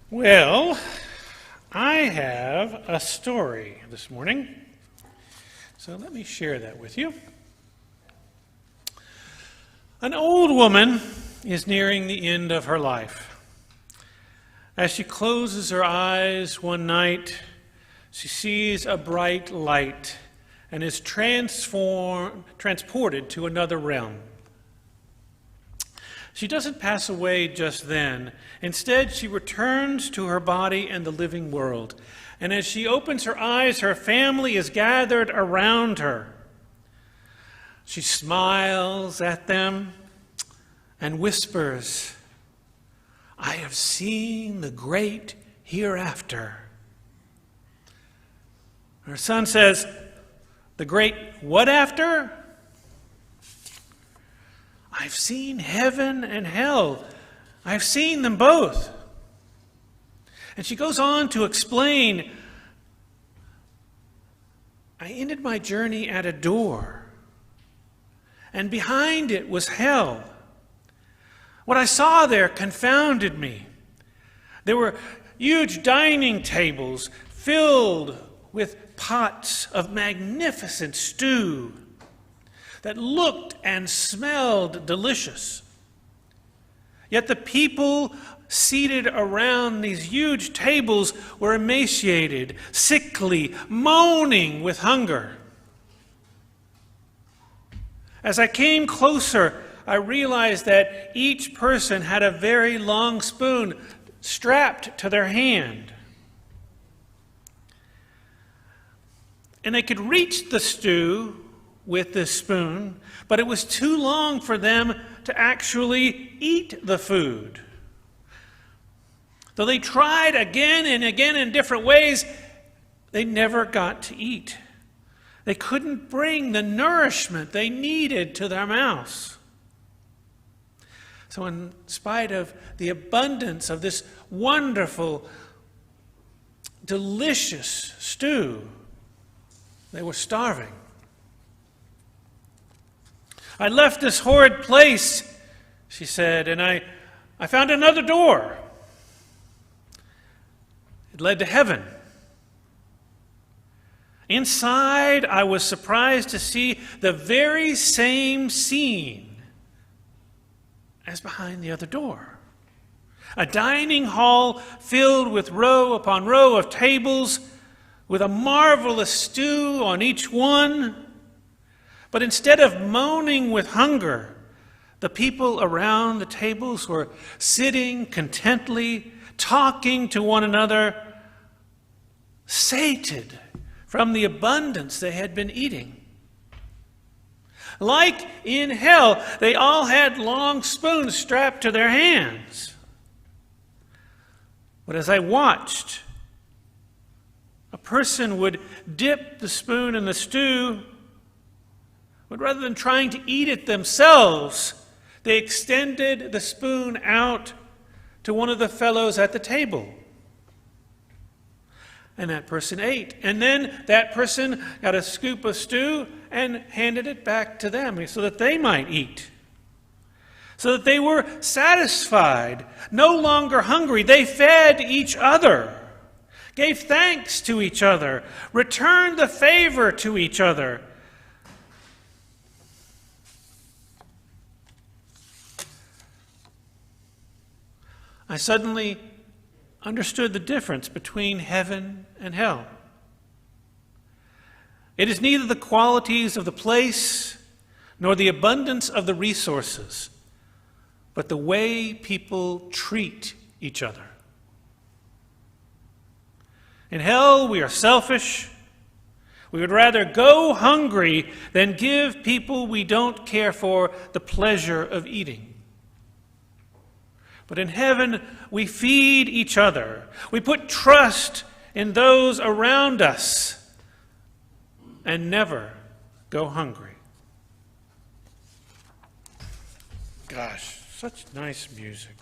Well, I have a story this morning, so let me share that with you. An old woman is nearing the end of her life. As she closes her eyes one night, she sees a bright light and is transported to another realm. She doesn't pass away just then. Instead, she returns to her body and the living world. And as she opens her eyes, her family is gathered around her. She smiles at them and whispers, "I have seen the great hereafter." Her son says, "The great what after?" "I've seen heaven and hell. I've seen them both." And she goes on to explain, "I ended my journey at a door, and behind it was hell. What I saw there confounded me. There were huge dining tables filled with pots of magnificent stew that looked and smelled delicious. Yet the people seated around these huge tables were emaciated, sickly, moaning with hunger. As I came closer, I realized that each person had a very long spoon strapped to their hand. And they could reach the stew with this spoon, but it was too long for them to actually eat the food. Though they tried again and again in different ways, they never got to eat. They couldn't bring the nourishment they needed to their mouths. So in spite of the abundance of this wonderful, delicious stew, they were starving. "I left this horrid place," she said, "and I found another door. It led to heaven. Inside, I was surprised to see the very same scene as behind the other door. A dining hall filled with row upon row of tables with a marvelous stew on each one. But instead of moaning with hunger, the people around the tables were sitting contently, talking to one another, sated from the abundance they had been eating. Like in hell, they all had long spoons strapped to their hands. But as I watched, a person would dip the spoon in the stew, but rather than trying to eat it themselves, they extended the spoon out to one of the fellows at the table. And that person ate. And then that person got a scoop of stew and handed it back to them so that they might eat. So that they were satisfied, no longer hungry. They fed each other, gave thanks to each other, returned the favor to each other. I suddenly understood the difference between heaven and hell. It is neither the qualities of the place nor the abundance of the resources, but the way people treat each other. In hell, we are selfish. We would rather go hungry than give people we don't care for the pleasure of eating. But in heaven, we feed each other. We put trust in those around us and never go hungry. Gosh, such nice music.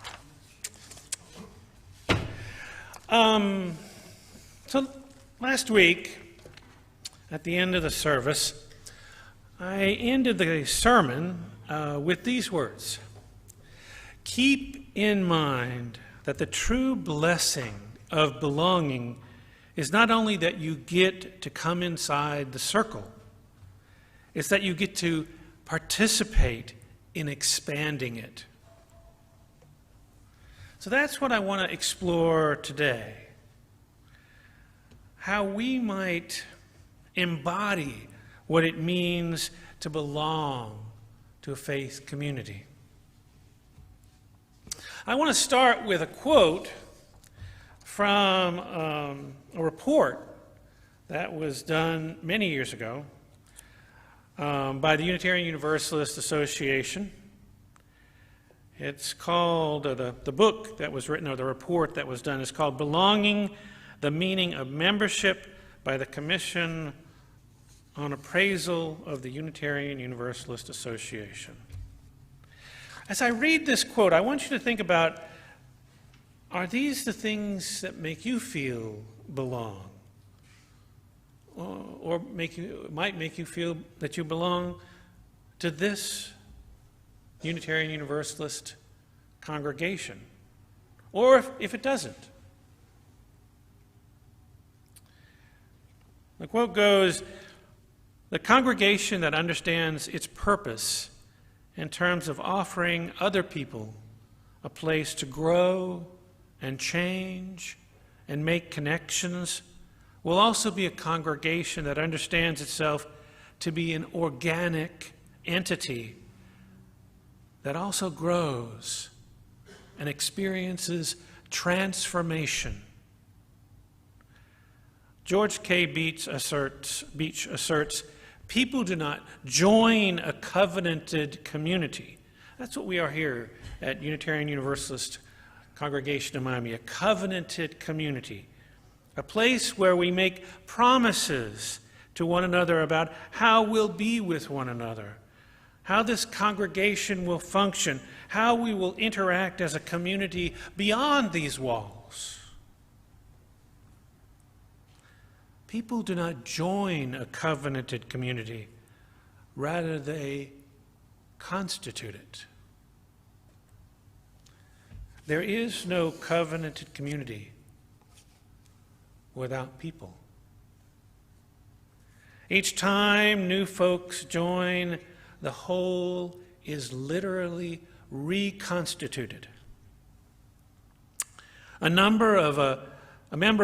So last week, at the end of the service, I ended the sermon with these words: "Keep in mind that the true blessing of belonging is not only that you get to come inside the circle, it's that you get to participate in expanding it. So that's what I want to explore today. How we might embody what it means to belong to a faith community. I want to start with a quote from a report that was done many years ago by the Unitarian Universalist Association. It's called, the book that was written, or the report that was done, is called Belonging, the Meaning of Membership, by the Commission on Appraisal of the Unitarian Universalist Association. As I read this quote, I want you to think about, are these the things that make you feel belong? Or might make you feel that you belong to this Unitarian Universalist congregation? Or if it doesn't. The quote goes, "The congregation that understands its purpose in terms of offering other people a place to grow and change and make connections will also be a congregation that understands itself to be an organic entity that also grows and experiences transformation." George K. Beach asserts, people do not join a covenanted community. That's what we are here at Unitarian Universalist Congregation in Miami, a covenanted community, a place where we make promises to one another about how we'll be with one another, how this congregation will function, how we will interact as a community beyond these walls. People do not join a covenanted community, rather they constitute it. There is no covenanted community without people. Each time new folks join, the whole is literally reconstituted. A member of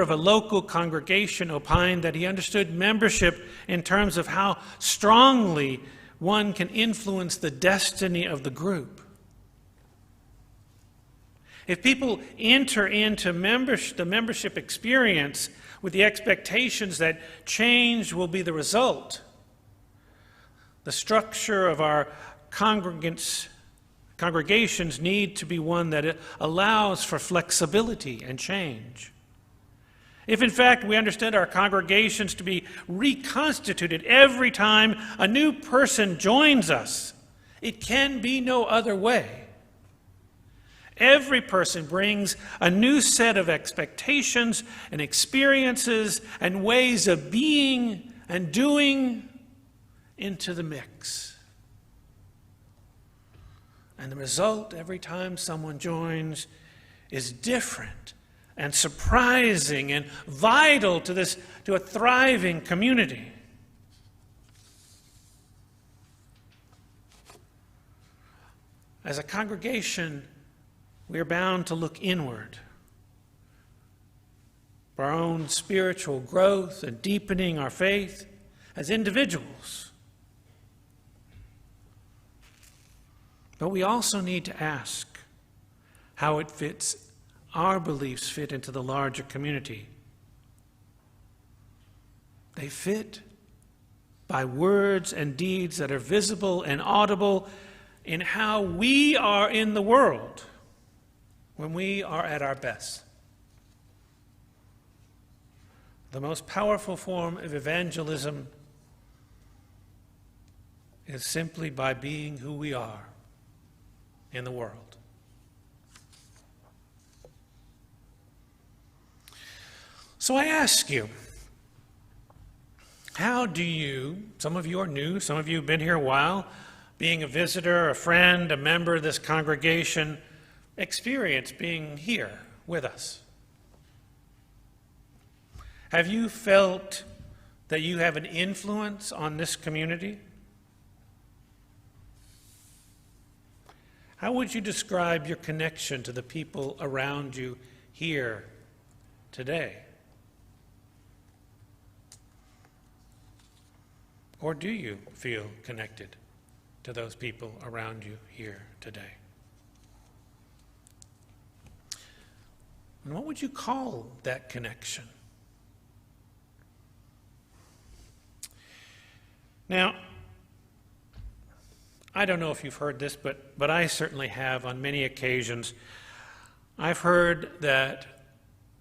a local congregation opined that he understood membership in terms of how strongly one can influence the destiny of the group. If people enter into the membership experience with the expectations that change will be the result, the structure of our congregations need to be one that allows for flexibility and change. If, in fact, we understand our congregations to be reconstituted every time a new person joins us, it can be no other way. Every person brings a new set of expectations and experiences and ways of being and doing into the mix. And the result, every time someone joins, is different and surprising and vital to a thriving community. As a congregation, we are bound to look inward for our own spiritual growth and deepening our faith as individuals. But we also need to ask how our beliefs fit into the larger community. They fit by words and deeds that are visible and audible in how we are in the world when we are at our best. The most powerful form of evangelism is simply by being who we are in the world. So I ask you, how do you, some of you are new, some of you have been here a while, being a visitor, a friend, a member of this congregation, experience being here with us? Have you felt that you have an influence on this community? How would you describe your connection to the people around you here today? Or do you feel connected to those people around you here today? And what would you call that connection? Now, I don't know if you've heard this, but I certainly have on many occasions. I've heard that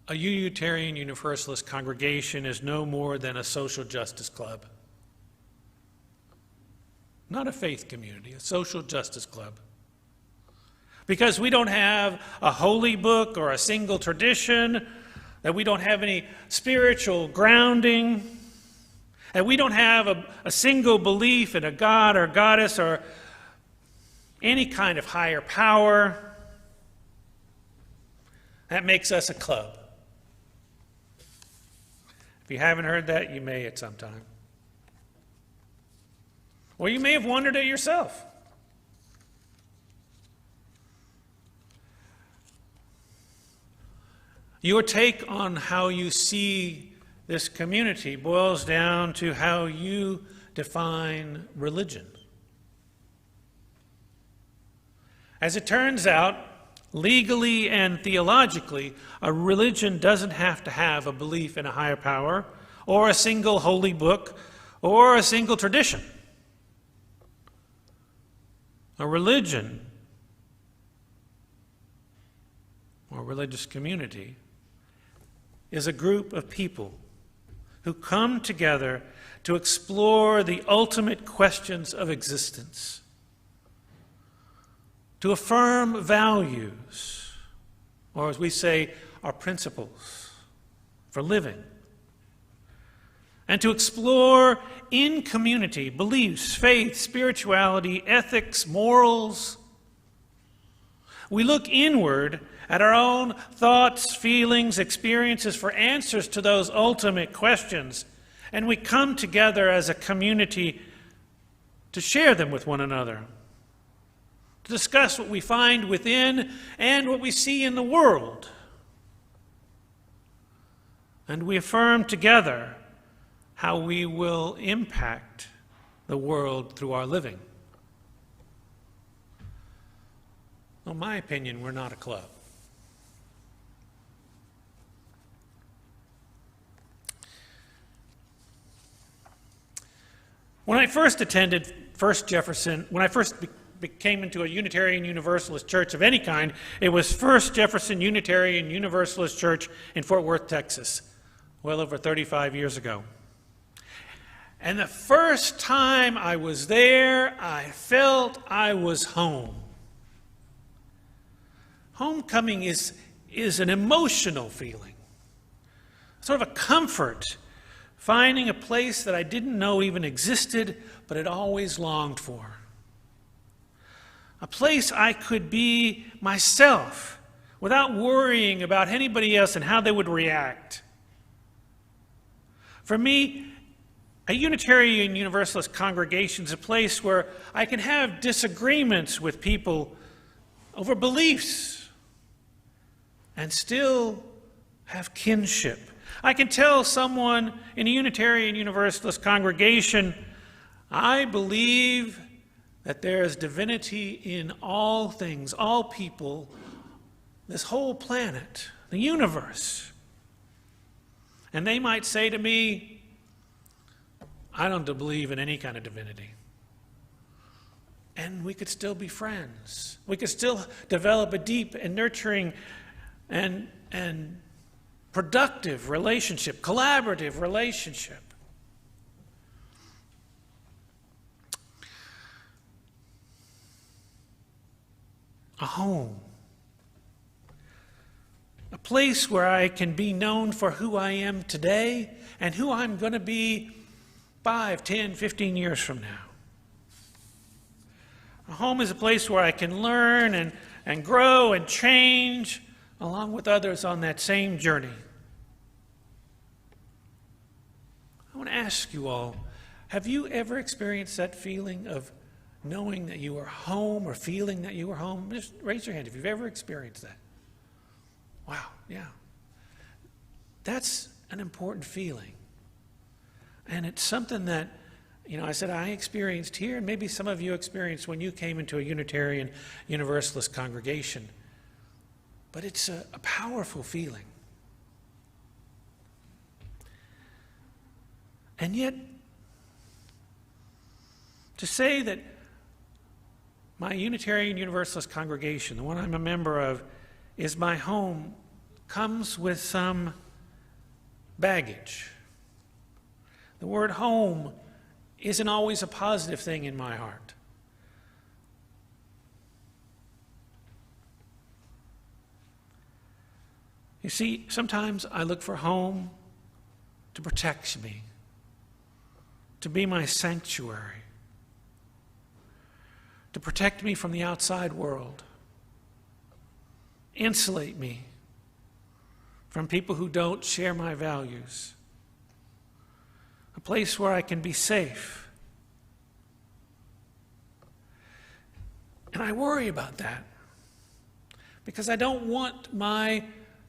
a Unitarian Universalist congregation is no more than a social justice club. Not a faith community, a social justice club. Because we don't have a holy book or a single tradition, that we don't have any spiritual grounding, and we don't have a single belief in a god or goddess or any kind of higher power. That makes us a club. If you haven't heard that, you may at some time. Or you may have wondered it yourself. Your take on how you see this community boils down to how you define religion. As it turns out, legally and theologically, a religion doesn't have to have a belief in a higher power, or a single holy book, or a single tradition. A religion, or religious community, is a group of people who come together to explore the ultimate questions of existence, to affirm values, or as we say, our principles for living, and to explore in community beliefs, faith, spirituality, ethics, morals. We look inward at our own thoughts, feelings, experiences for answers to those ultimate questions, and we come together as a community to share them with one another, to discuss what we find within and what we see in the world. And we affirm together how we will impact the world through our living. In my opinion, we're not a club. When I first attended First Jefferson, when I first came into a Unitarian Universalist church of any kind, it was First Jefferson Unitarian Universalist Church in Fort Worth, Texas, well over 35 years ago. And the first time I was there, I felt I was home. Homecoming is an emotional feeling, sort of a comfort, finding a place that I didn't know even existed, but had always longed for. A place I could be myself without worrying about anybody else and how they would react. For me, a Unitarian Universalist congregation is a place where I can have disagreements with people over beliefs and still have kinship. I can tell someone in a Unitarian Universalist congregation, I believe that there is divinity in all things, all people, this whole planet, the universe. And they might say to me, I don't believe in any kind of divinity. And we could still be friends. We could still develop a deep and nurturing and productive relationship, collaborative relationship. A home. A place where I can be known for who I am today and who I'm going to be 5, 10, 15 years from now. A home is a place where I can learn and grow and change along with others on that same journey. I want to ask you all, have you ever experienced that feeling of knowing that you are home or feeling that you are home? Just raise your hand if you've ever experienced that. Wow, yeah. That's an important feeling. And it's something that, I said I experienced here, and maybe some of you experienced when you came into a Unitarian Universalist congregation. But it's a powerful feeling. And yet, to say that my Unitarian Universalist congregation, the one I'm a member of, is my home, comes with some baggage. The word home isn't always a positive thing in my heart. You see, sometimes I look for home to protect me, to be my sanctuary, to protect me from the outside world, insulate me from people who don't share my values, a place where I can be safe. And I worry about that because I don't want my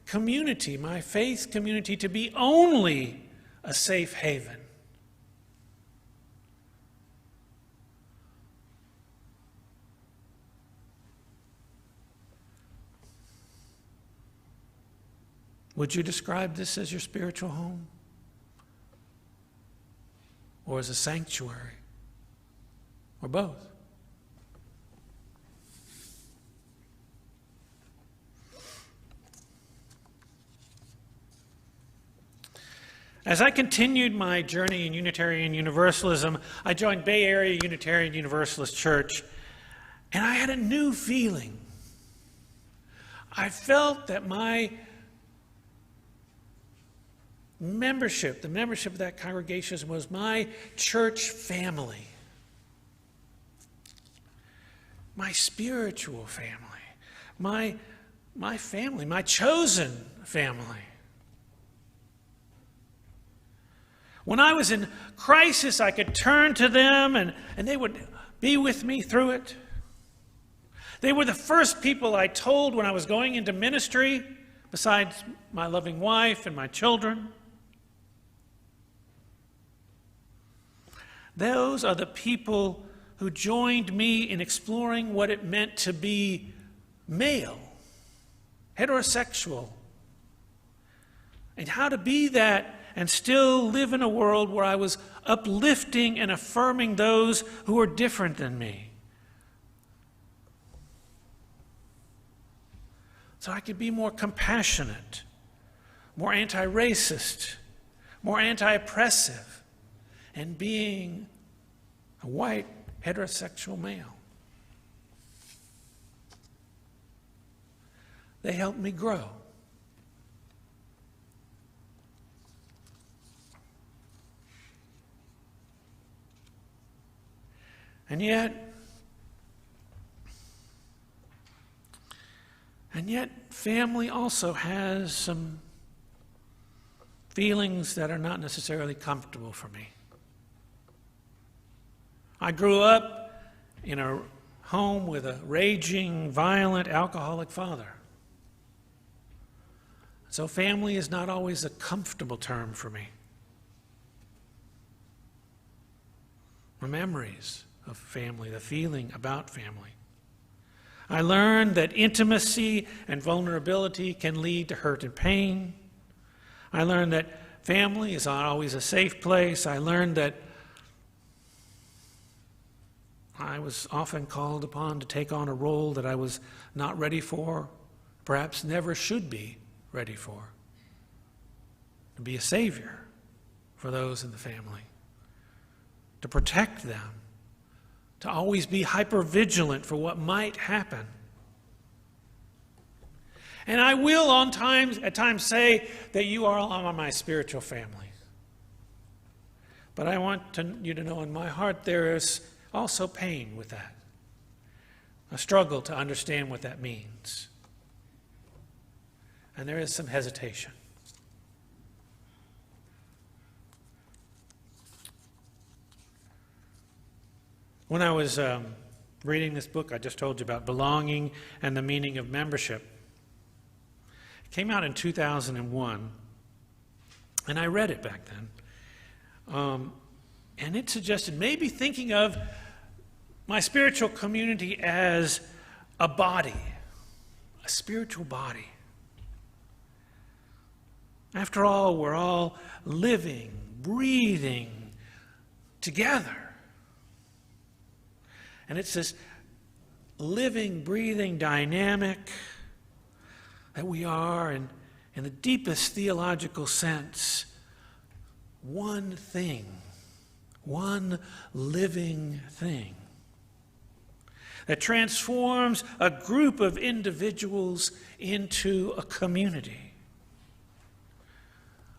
community, my faith community, to be only a safe haven. Would you describe this as your spiritual home? Or as a sanctuary? Or both? As I continued my journey in Unitarian Universalism, I joined Bay Area Unitarian Universalist Church, and I had a new feeling. I felt that my membership, the membership of that congregation, was my church family, my spiritual family, my family, my chosen family. When I was in crisis, I could turn to them and they would be with me through it. They were the first people I told when I was going into ministry, besides my loving wife and my children. Those are the people who joined me in exploring what it meant to be male, heterosexual, and how to be that and still live in a world where I was uplifting and affirming those who were different than me. So I could be more compassionate, more anti-racist, more anti-oppressive, and being a white heterosexual male. They helped me grow. And yet, family also has some feelings that are not necessarily comfortable for me. I grew up in a home with a raging, violent, alcoholic father. So family is not always a comfortable term for me. My memories of family, the feeling about family. I learned that intimacy and vulnerability can lead to hurt and pain. I learned that family is not always a safe place. I learned that I was often called upon to take on a role that I was not ready for, perhaps never should be ready for. To be a savior for those in the family. To protect them. To always be hyper-vigilant for what might happen. And I will at times say that you are all my spiritual family. But I want you to know in my heart there is also pain with that. A struggle to understand what that means. and there is some hesitation. When I was reading this book I just told you about, Belonging and the Meaning of Membership, it came out in 2001, and I read it back then. And it suggested maybe thinking of my spiritual community as a body, a spiritual body. After all, we're all living, breathing together. And it's this living, breathing dynamic that we are, in the deepest theological sense, one thing, one living thing that transforms a group of individuals into a community.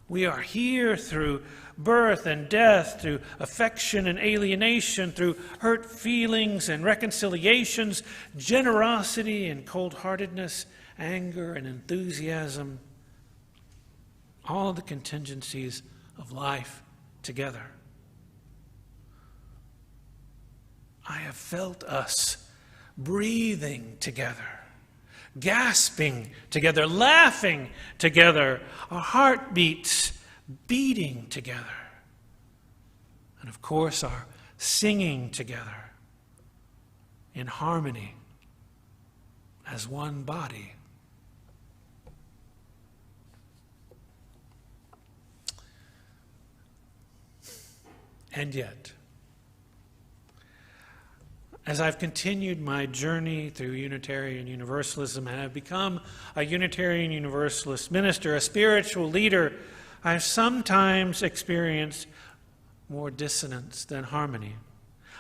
We are here through birth and death, through affection and alienation, through hurt feelings and reconciliations, generosity and cold-heartedness, anger and enthusiasm, all the contingencies of life together. I have felt us breathing together, gasping together, laughing together, our heartbeats beating together, and of course our singing together in harmony as one body. And yet, as I've continued my journey through Unitarian Universalism and have become a Unitarian Universalist minister, a spiritual leader, I've sometimes experienced more dissonance than harmony.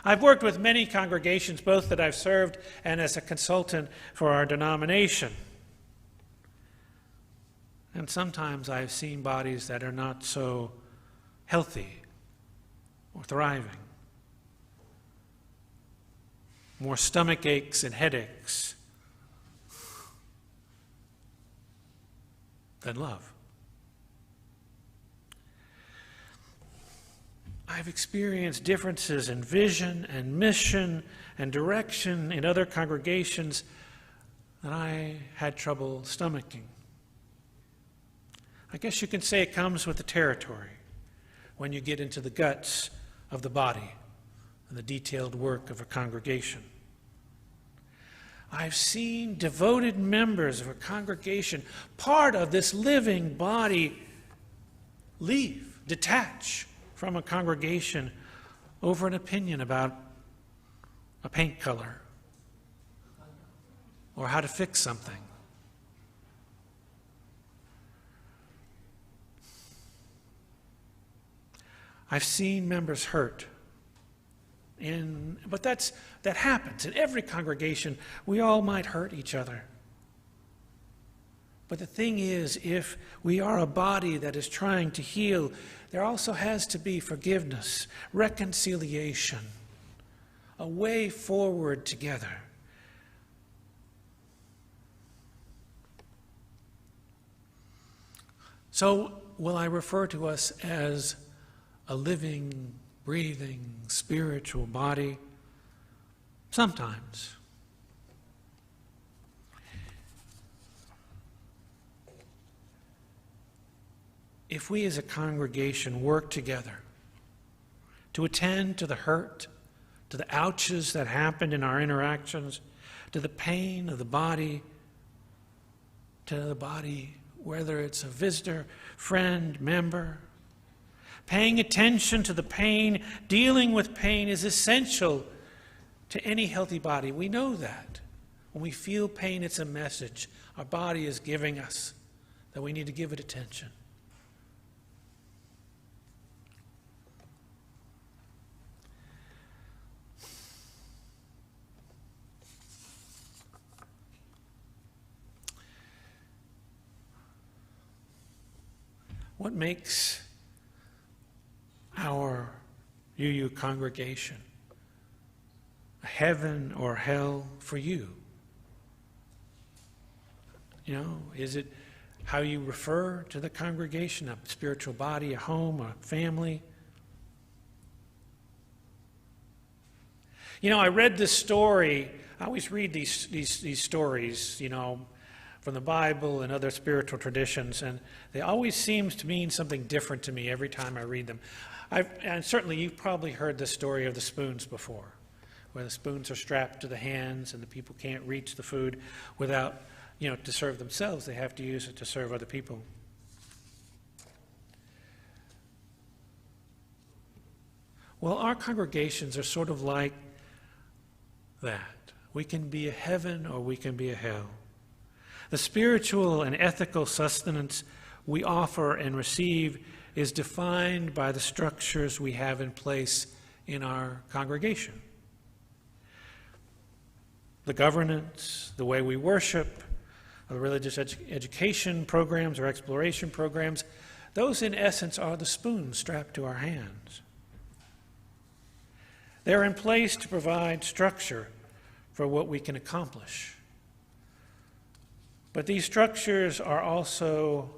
I've worked with many congregations, both that I've served and as a consultant for our denomination. And sometimes I've seen bodies that are not so healthy or thriving. More stomach aches and headaches than love. I've experienced differences in vision and mission and direction in other congregations that I had trouble stomaching. I guess you can say it comes with the territory when you get into the guts of the body and the detailed work of a congregation. I've seen devoted members of a congregation, part of this living body, leave, detach from a congregation over an opinion about a paint color or how to fix something. I've seen members hurt. But that happens. In every congregation, we all might hurt each other. But the thing is, if we are a body that is trying to heal, there also has to be forgiveness, reconciliation, a way forward together. So, will I refer to us as a living, breathing, spiritual body? Sometimes. If we as a congregation work together to attend to the hurt, to the ouches that happened in our interactions, to the pain of the body, whether it's a visitor, friend, member, paying attention to the pain, dealing with pain is essential to any healthy body. We know that. When we feel pain, it's a message our body is giving us that we need to give it attention. What makes our UU congregation a heaven or hell for you? You know, is it how you refer to the congregation, a spiritual body, a home, a family. You know, I read this story. I always read these stories, you know, from the Bible and other spiritual traditions, and they always seem to mean something different to me every time I read them. And certainly you've probably heard the story of the spoons before, where the spoons are strapped to the hands and the people can't reach the food without, you know, to serve themselves. They have to use it to serve other people. Well, our congregations are sort of like that. We can be a heaven or we can be a hell. The spiritual and ethical sustenance we offer and receive is defined by the structures we have in place in our congregation. The governance, the way we worship, the religious education programs or exploration programs, those in essence are the spoons strapped to our hands. They're in place to provide structure for what we can accomplish. But these structures are also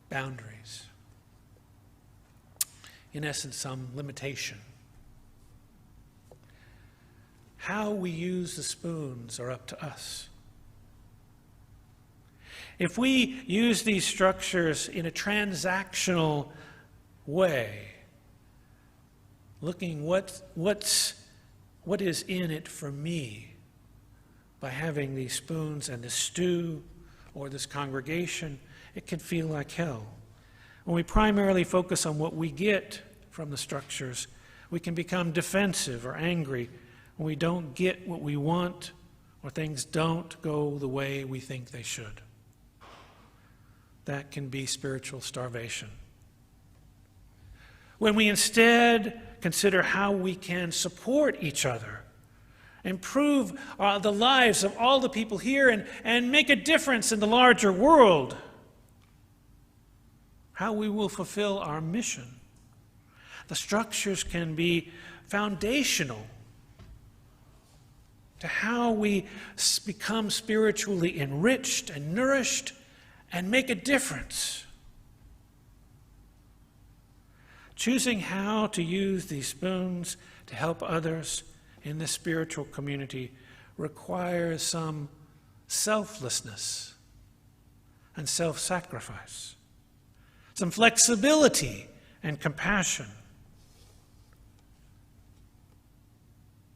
boundaries. In essence, some limitation. How we use the spoons are up to us. If we use these structures in a transactional way, looking what is in it for me by having these spoons and this stew or this congregation, it can feel like hell. When we primarily focus on what we get from the structures, we can become defensive or angry when we don't get what we want or things don't go the way we think they should. That can be spiritual starvation. When we instead consider how we can support each other, improve the lives of all the people here, and make a difference in the larger world, how we will fulfill our mission. The structures can be foundational to how we become spiritually enriched and nourished and make a difference. Choosing how to use these spoons to help others in this spiritual community requires some selflessness and self-sacrifice, some flexibility and compassion.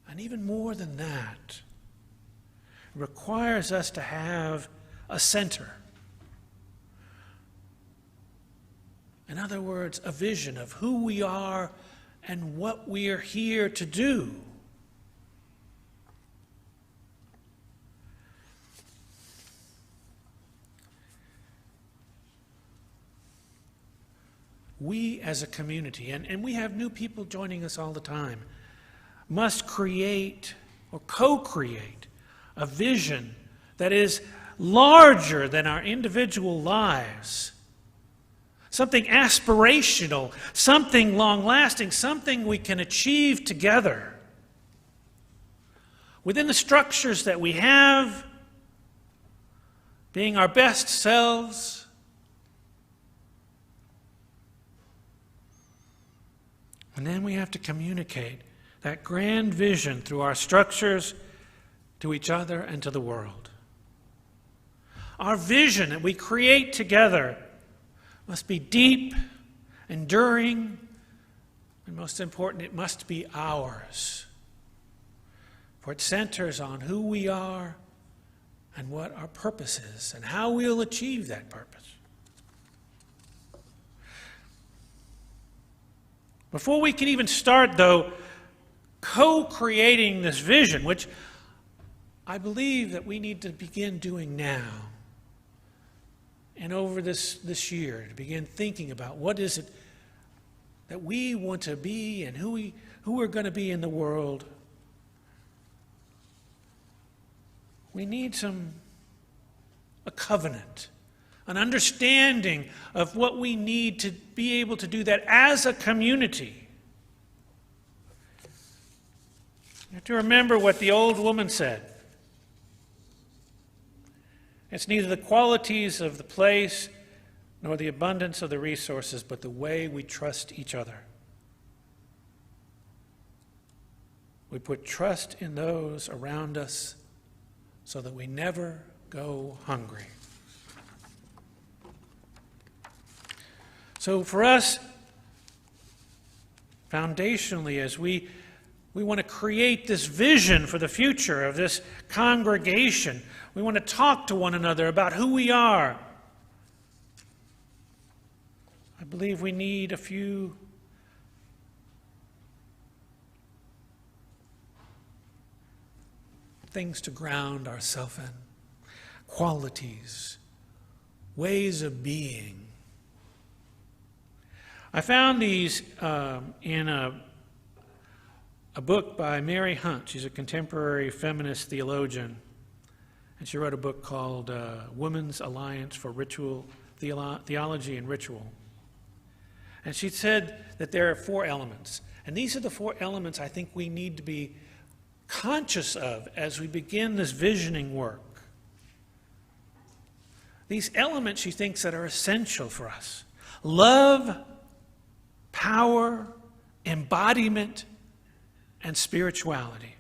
And even more than that, it requires us to have a center. In other words, a vision of who we are and what we are here to do. We as a community, and we have new people joining us all the time, must create or co-create a vision that is larger than our individual lives. Something aspirational, something long-lasting, something we can achieve together. Within the structures that we have, being our best selves, and then we have to communicate that grand vision through our structures to each other and to the world. Our vision that we create together must be deep, enduring, and most important, it must be ours. For it centers on who we are and what our purpose is and how we'll achieve that purpose. Before we can even start, though, co-creating this vision, which I believe that we need to begin doing now, and over this year, to begin thinking about what is it that we want to be and who we're going to be in the world. We need a covenant, an understanding of what we need to be able to do that as a community. You have to remember what the old woman said. It's neither the qualities of the place nor the abundance of the resources, but the way we trust each other. We put trust in those around us so that we never go hungry. So for us, foundationally, as we want to create this vision for the future of this congregation, we want to talk to one another about who we are. I believe we need a few things to ground ourselves in. Qualities, ways of being. I found these in a book by Mary Hunt. She's a contemporary feminist theologian. And she wrote a book called Women's Alliance for Ritual Theology and Ritual. And she said that there are 4 elements. And these are the 4 elements I think we need to be conscious of as we begin this visioning work. These elements she thinks that are essential for us. Love, power, embodiment, and spirituality.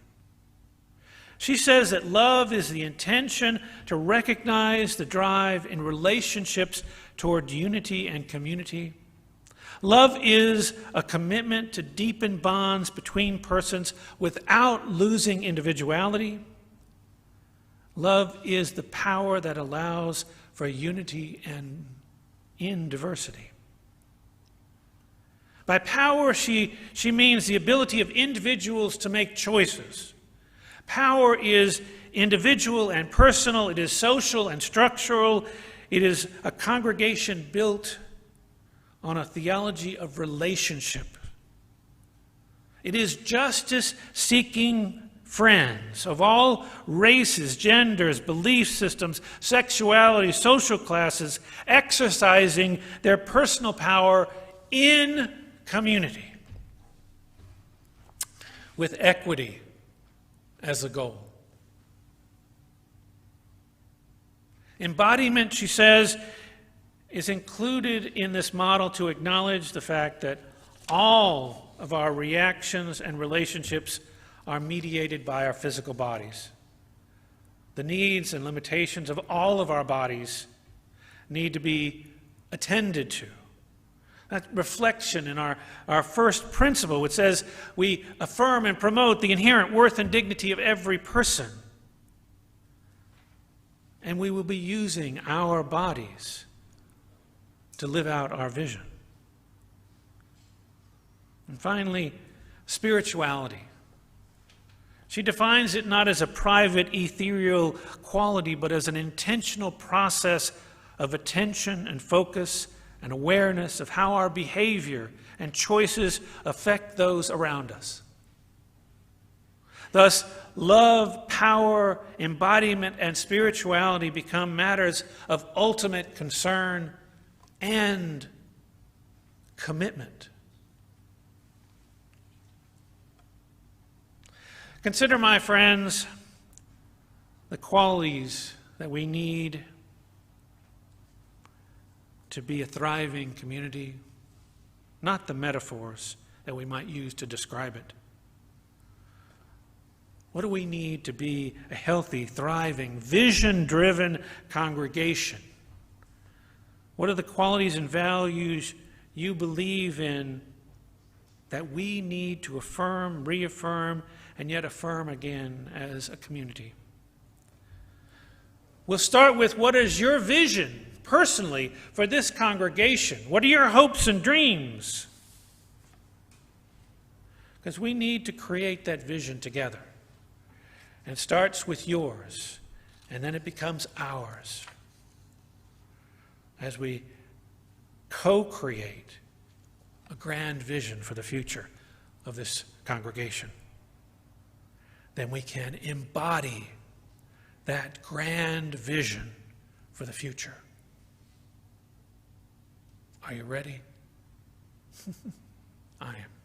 She says that love is the intention to recognize the drive in relationships toward unity and community. Love is a commitment to deepen bonds between persons without losing individuality. Love is the power that allows for unity and in diversity. By power, she means the ability of individuals to make choices. Power is individual and personal. It is social and structural. It is a congregation built on a theology of relationship. It is justice-seeking friends of all races, genders, belief systems, sexuality, social classes, exercising their personal power in community with equity as a goal. Embodiment, she says, is included in this model to acknowledge the fact that all of our reactions and relationships are mediated by our physical bodies. The needs and limitations of all of our bodies need to be attended to. That reflection in our first principle, which says we affirm and promote the inherent worth and dignity of every person. And we will be using our bodies to live out our vision. And finally, spirituality. She defines it not as a private, ethereal quality, but as an intentional process of attention and focus and awareness of how our behavior and choices affect those around us. Thus, love, power, embodiment, and spirituality become matters of ultimate concern and commitment. Consider, my friends, the qualities that we need to be a thriving community, not the metaphors that we might use to describe it. What do we need to be a healthy, thriving, vision-driven congregation? What are the qualities and values you believe in that we need to affirm, reaffirm, and yet affirm again as a community? We'll start with what is your vision personally for this congregation? What are your hopes and dreams? Because we need to create that vision together. And it starts with yours, and then it becomes ours as we co-create a grand vision for the future of this congregation. Then we can embody that grand vision for the future. Are you ready? I am.